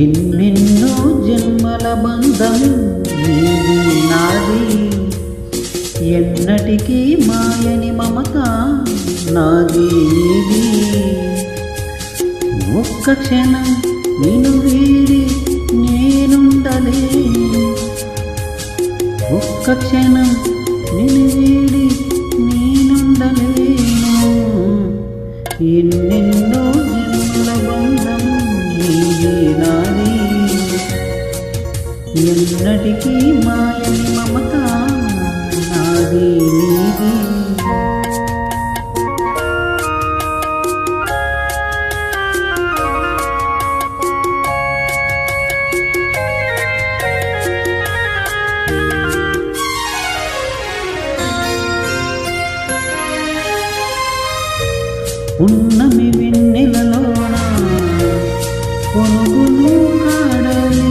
ఎన్నెన్నో జన్మల బంధం నీది నాది, ఎన్నటికీ మాయని మమత నాది నీది. ఒక్క క్షణం నిన్ను వీడి నేనుండలేను, ఒక్క క్షణం నిన్ను వీడి నేనుండలేను. ఎన్నెన్నో జన్మల బంధం నీది నాది, ఎన్నటికీ మాయని మమత నాది నీది. పున్నమి వెన్నెలలోన కొనుగులు